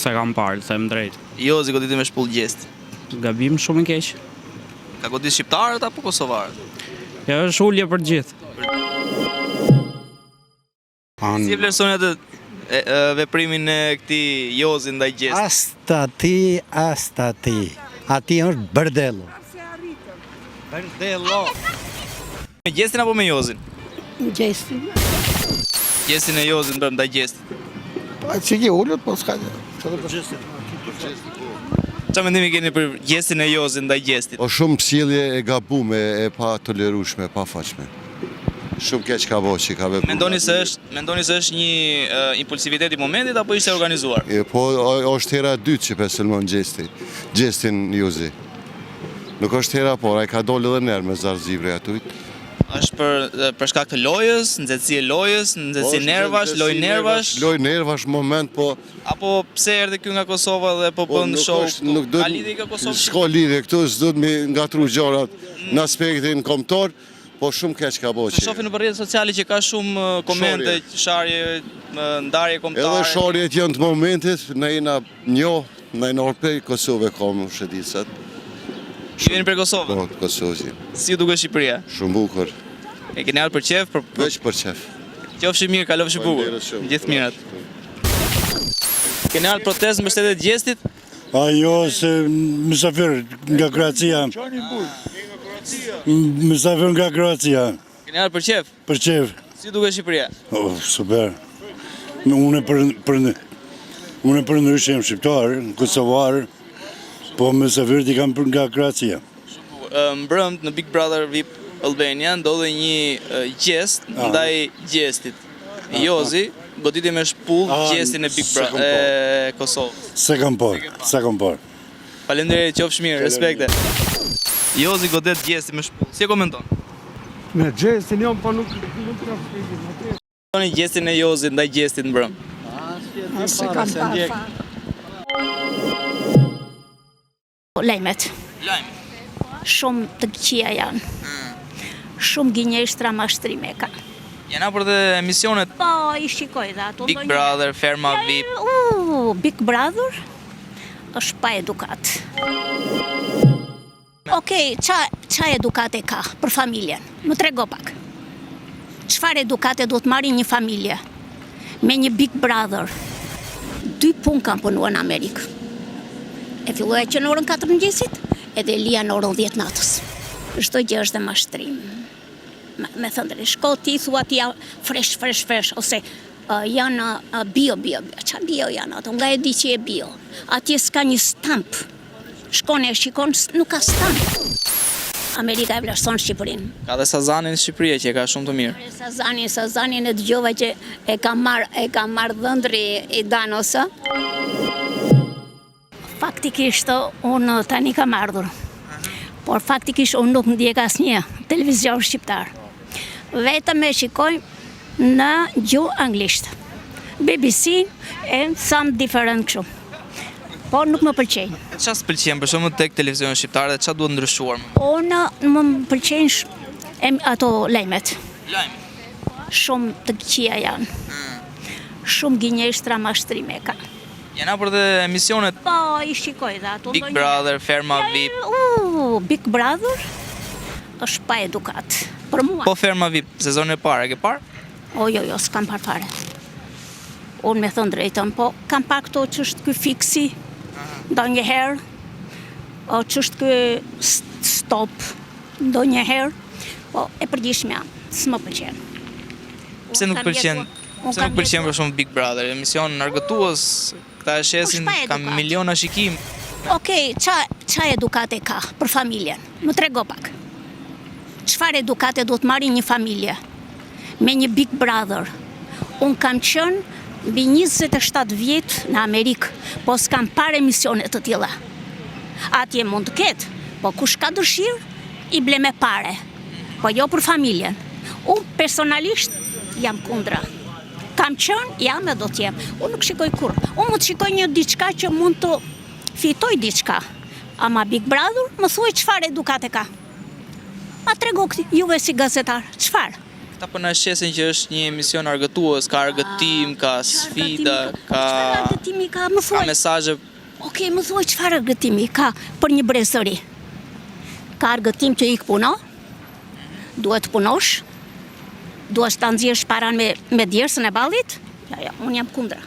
Se kam parë, them drejt. Jozi goditi me shpull gjest. Gabim shumë i keq. Ka godit shqiptarët apo kosovarët? Ja është ulje për gjithë. Si e vlerësoni atë veprimin e këtij Jozi ndaj gjest? Asta ti. Ati është bërdello. Bërdello. Me gjestin apo me Jozin? Gjestin. Gjestin e Jozin bëm ndaj gjestit. Që ki ullët, po s'ka Çfarë mendimi keni për gjestin e Jozit ndaj gjestit? O shumë sjellje e gabume, e pa tolerueshme, pa faqme. Shumë keq ka bo që ka vepruar. Mendoni se është një impulsivitet i momentit apo ishte organizuar? Po është hera e dytë që pesëlmon gjestin Jozi. Nuk është hera por, ai ka dolë edhe nerë me zarzivre atujt. Është për shkak të lojës, nxehtësi e lojës, nxehtësi nervash, lojë nervash. Lojë nervash moment, po apo pse erdhi këtu nga Kosova dhe po bën show? Ka lidhje ka Kosova? S'ka lidhje këtu, s'duhet me ngatru gjërat në aspektin kombëtar, po shumë keq ka bo që. Shohin në rrjetet sociale që ka shumë komente, sharje, ndarje kombëtare. Edhe sharjet janë të momentit, ne jena ne Norpej, Kosovë kam shëndetësat. Jeni për Kosovë? Po, Kosovë. Si duket Shqipëria? Shumë bukur. E keni ardhur për qef? Veç për qef. Qofshi mirë, kalofshi bukur. Gjithë mirat. Keni ardhur protestë në mbështetje të gjestit? Jo, se mysafir nga Kroacia. Mysafir nga Kroacia. Keni ardhur për qef? Për qef. Si duket Shqipëria? Super. Unë për ndryshe jam shqiptar, kosovar, po mysafir t'i kam nga Kroacia. Mbrëmt në Big Brother VIP Albania ndodhe një gjest ndaj gjestit. Jozi goditi me shpull gjestin e Big Brother e Kosovës. Se kam por. Faleminderit, qofsh mirë, respekte. Jozi godet gjestin me shpull. Si e komenton? Me gjestin jam, po nuk ka shpejtin. Toni gjestin e Jozit ndaj gjestit mbrëm. Se kam parë. Lajmet. Shumë të këqia janë. Shumë gënjeshtra mashtrime ka. Jena për dhe emisionet Po, i shikoj dhe ato. Big Brother, Ferma VIP. Big Brother është pa edukat. Okej, qa edukate ka për familjen? Më trego pak. Çfarë edukate do të marri një familje me një Big Brother? 2 punë kam punuar në Amerikë. E filloja që në orën 4 mëngjesit, edhe lija në orën 10 natës. Çdo gjë është dhe mashtrim. Me thënë drejt, shko ti thua ti fresh, ose janë bio. Qa bio janë ato? Nga e di që e bio. Atje s'ka një stamp. Shkone e shikon, nuk ka stamp. Amerika e vlerëson Shqipërinë. Ka dhe Sazanin në Shqipëri që e ka shumë të mirë. Sazanin e dëgjova që e ka marrë dhëndri i Danosë. Faktikisht unë tani kam ardhur. Por faktikisht unë nuk ndjek asnjë televizion shqiptar. Vetëm e shikoj në gjuhë anglisht. BBC and some different kështu. Por nuk më pëlqejnë. Çfarë s'pëlqen për shembull tek televizioni shqiptar dhe çfarë duhet ndryshuar? Unë më pëlqejnë ato lajmet. Shumë të këqija janë. Shumë gënjeshtra mashtrime ka. Jena për dhe emisionet Po, i shikoj dhe ato. Big Brother, Ferma VIP. Big Brother është pa edukat. Për mua. Po Ferma VIP, sezonin e parë, e ke parë? Jo, s'kam parë fare. Unë me thënë drejtën, po kam parë këto që është ky fiksi, ndonjëherë, që është ky stop, ndonjëherë, po e përgjithshmja, s'më pëlqen. Pse nuk pëlqen? Pse nuk pëlqen për shumë Big Brother? Emision argëtues, këta e shesin, kam miliona shikim. Okej, qa edukate ka për familjen? Më trego pak. Çfarë edukate do të marri një familje me një Big Brother? Unë kam qenë mbi 27 vjet në Amerikë, po s'kam parë emisione të tilla. Atje mund të ketë, po kush ka dëshirë, i ble me pare, po jo për familjen. Unë personalisht jam kundra. Kam qenë, jam e do t'jem. Unë nuk shikoj kur. Unë mund të shikoj një diçka që mund të fitoj diçka. Ama Big Brother, më thuaj çfarë edukate ka. Ma trego juve si gazetar, çfarë? Ta po na shesin që është një emision argëtues, ka argëtim, ka sfida, Çfarë ka argëtimi ka, më thuaj? mesazhe. Okej, më thuaj çfarë argëtimi ka për një brezëri? Ka argëtim që ik puno? Duhet të punosh? Duhet ta nxjerrësh paran me djersën e ballit? Ja, unë jam kundra.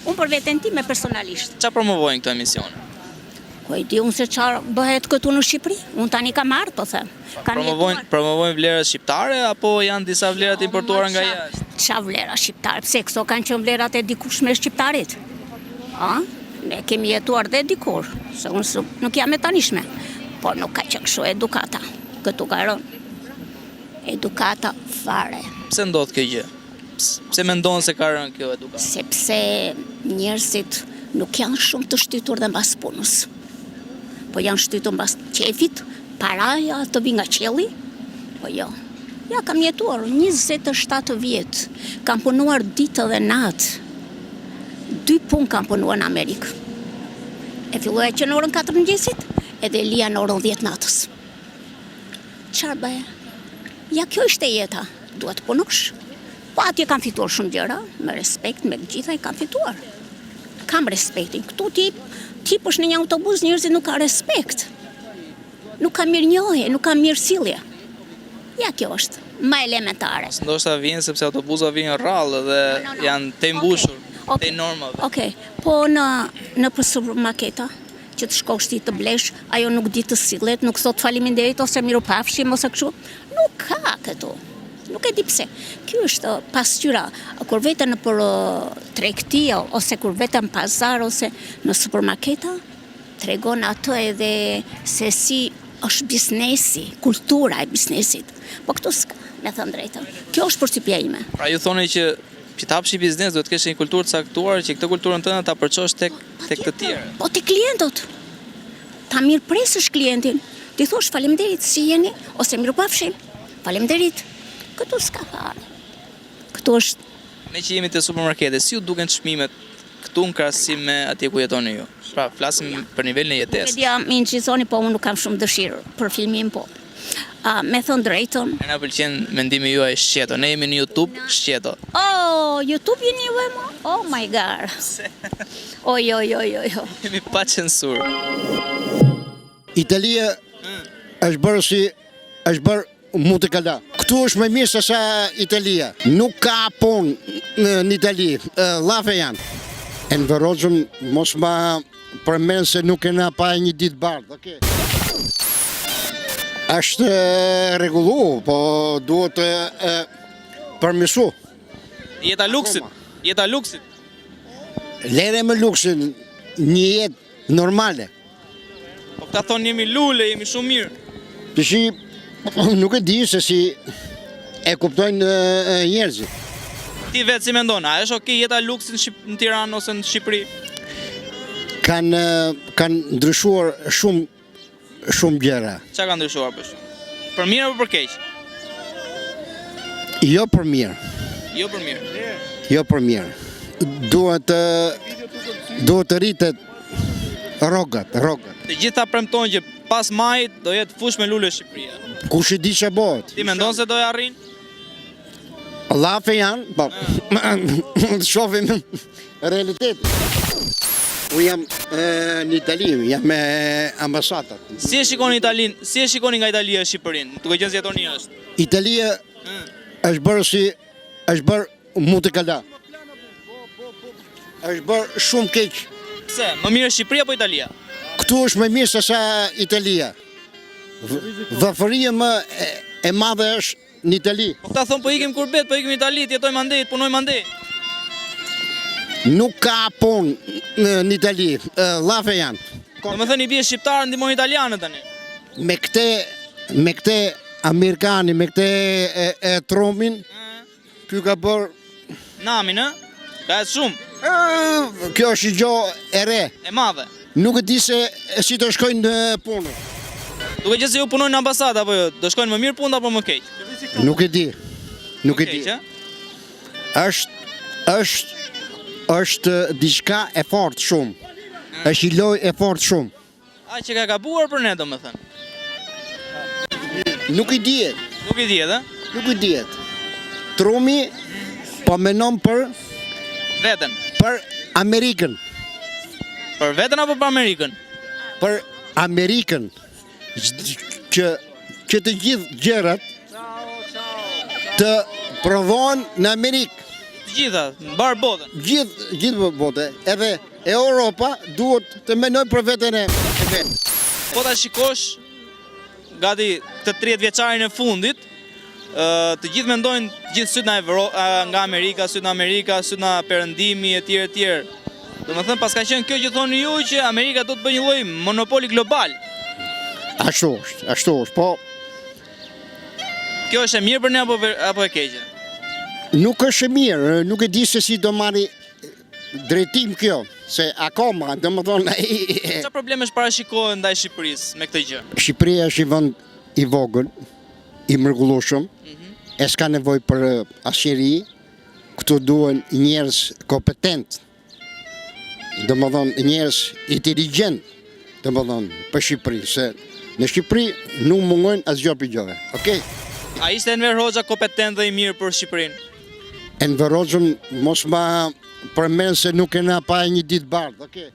Unë për veten time personalisht. Çfarë promovojnë këto emisione? Po i di unë se çfarë bëhet këtu në Shqipëri. Unë tani kam ardhur, po them. Promovojnë vlerat shqiptare apo janë disa vlerat importuara nga jashtë? Qa vlera shqiptare? Pse këto kanë qenë vlerat e dikushme shqiptarit? A? Ne kemi jetuar dhe dikur, se unë nuk jam e tanishme. Por nuk ka qenë kështu edukata. Këtu ka rënë. Edukata fare. Pse ndodh kjo gjë? Pse mendon se ka rënë kjo edukat? Sepse njerëzit nuk janë shumë të shtytur dhe mbas punës. Po janë shtytur mbas qefit, paraja të vi nga qielli. Po jo. Ja, kam jetuar 27 vjetë. Kam punuar ditë dhe natë. 2 punë kam punuar në Amerikë. E filloja që në orën 4 mëngjesit, edhe lija në orën 10 natës. Çfarë bëja? Ja, kjo ishte jeta. Duhet të punosh. Po atje kam fituar shumë gjëra, me respekt, me gjitha i kam fituar. Kam respektin. Këtu ti pësh në një autobus, njerëzit nuk ka respekt. Nuk ka mirënjohje, nuk ka mirësillje. Ja, kjo është më elementare. Ndoshta vjen sepse autobusa vijnë rrallë dhe janë të mbushur, të normave. Okej, po në për supermarketa, që të shkosh ti të blesh, ajo nuk di të sillet, nuk thot faleminderit ose mirupafshim ose kështu. Nuk ka këtu. Nuk e di pse. Ky është pasqyra kur vetëm në për tregti ose kur vetëm pazar ose në supermarketa tregon atë edhe se si është biznesi, kultura e biznesit. Po këtu s'ka, me thënë drejtën. Kjo është përshtypja ime. Pra ju thoni që të hapësh biznes duhet të kesh një kulturë të caktuar që këtë kulturën tënde ta përçosh tek të tjerë. Po te klientët. Ta mirëpresësh klientin. Ti thosh faleminderit si jeni ose mirupafshim. Faleminderit. Këtu s'ka fare. Këtu është. Ne që jemi te supermarketet, si ju duken çmimet këtu në krahasim me atje ku jetoni ju? Pra, flasim për nivelin e jetesës. Media më inqizoni, po unë nuk kam shumë dëshirë për filmin, po. Me thënë drejtën. Ne na pëlqen mendimi juaj shqeto. Ne jemi në YouTube shqeto. Oh, YouTube jeni ju e mo? Oh my god. Oj. Jemi pa censurë. Italia është bërë është bërë mutekala. Këtu është më mirë se sa Italia. Nuk ka punë në Itali. Llafe janë. E në Verozhën mos ma përmen se nuk e na pa një ditë bardhë. Okay. Është rregullu, po duhet përmirësu. Jeta luksit. Lere me luksin, një jetë normale. Po këta thonë jemi lule, jemi shumë mirë. Pëshi, nuk e di se si e kuptojnë njerëzit. Ti vetë si mendon, a është okay jeta luksit në Tiranë ose në Shqipëri? Kanë ndryshuar shumë gjëra. Çka ka ndryshuar për shkak? Për mirë apo për keq? Jo për mirë. Jo për mirë. Duhet të rritet rrogat. Të gjitha premtojnë që pas majit do jetë fush me lule Shqipëria. Kush e di ç'a bëhet? Ti mendon se do ja arrin? Llafe janë, po. Shohim realitetin. Unë jam në Itali, jam me ambasadat. Si e shikoni Italinë? Si e shikoni nga Italia Shqipërinë? Duke qenë se jetoni jashtë. Italia është bërë mutekala. Është bërë shumë keq. Pse? Më mirë Shqipëria apo Italia? Këtu është më mirë se sa Italia. Varfëria më e madhe është në Itali. Po këta thonë po ikim kurbet, po ikim në Itali, jetojmë andej, punojmë andej. Nuk ka punë në Itali, llafe janë. Do më thënë i bie shqiptarë ndihmojnë italianët tani. Me këte Amerikani, me këte Trumpin, ky ka bërë... Namin, ka e shumë. Kjo është një gjë e re. E madhe. Nuk e di se si të shkojnë në punë. Duke qenë se ju punojnë në ambasadë apo jo, do shkojnë më mirë punë apo më keq? Nuk e di. Është diçka e fortë shumë. Është një lojë e fortë shumë. A që ka gabuar për ne, domethënë. Nuk i dihet. Nuk i dihet, Nuk i dihet. trumi po menon për Amerikën. Për veten apo për Amerikën? Për Amerikën. Që të gjithë gjërat të provohen në Amerikë. Të gjitha, mbar botën. Gjithë botë. Edhe Europa duhet të menojë për veten e vet. Po ta shikosh gati të 30 vjeçarin e fundit, të gjithë mendojnë gjithë syt nga Amerika, syt nga Perëndimi etj. Domethënë pas ka qenë kjo që thoni ju që Amerika do të bëjë një lloj monopoli global. Ashtu është, po Kjo është e mirë për ne apo e keqe? nuk është e mirë, nuk e di se si do marri drejtim kjo, se akoma, domethënë Çfarë problemesh parashikohen ndaj Shqipërisë me këtë gjë? Shqipëria është një vend i vogël, i mrekullueshëm, e s'ka nevojë për asnjëri, këtu duhen njerëz kompetent, domethënë njerëz inteligjent, domethënë për Shqipëri, se në Shqipëri nuk mungojnë asgjë për gjëve, okay? A ishte Enver Hoxha kompetent dhe i mirë për Shqipërinë? Enver Hoxhën mos ma përmend se nuk e na pa një ditë bardhë, okay?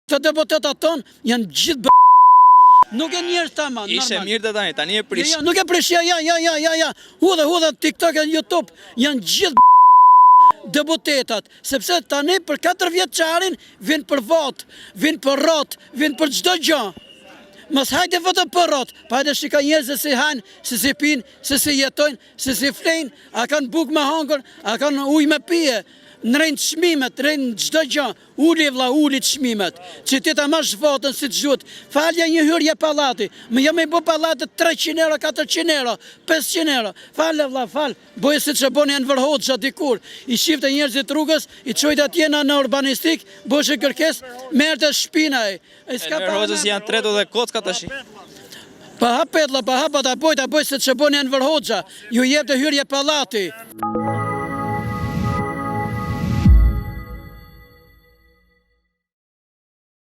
Të deputetat tonë janë gjithë nuk e njerëz tamam. Ishte mirë tani e prish. Ja, nuk e prish, ja. Hudha TikTok e YouTube janë gjithë deputetat, sepse tani për 4 vjeçarin vin për votë, vin për rrot, vin për çdo gjë. Mos hajde votë për rrot, pa hajde shika njerëz se si hajnë, se si pinë, se si jetojnë, se si flejnë, a kanë bukë me hangër, a kanë ujë me pije. Në rejnë çmimet, rejnë çdo gjë, uli çmimet, që ti ta marrësh votën si të gjut, falja një hyrje pallati, më jam i bë pallati 300 euro, 400 euro, 500 euro, falë vlla, falë, bëjë si që boni Enver Hoxha dikur, i shifte njerëzit rrugës, i çojtë atje në urbanistik, bëjë kërkesë, merrte shpinaj. Enver Hoxhës janë tretu dhe kocka tash. Pa hapetlla, pa hapa ta bëjë si që boni Enver Hoxha, ju jep të hyrje pallati.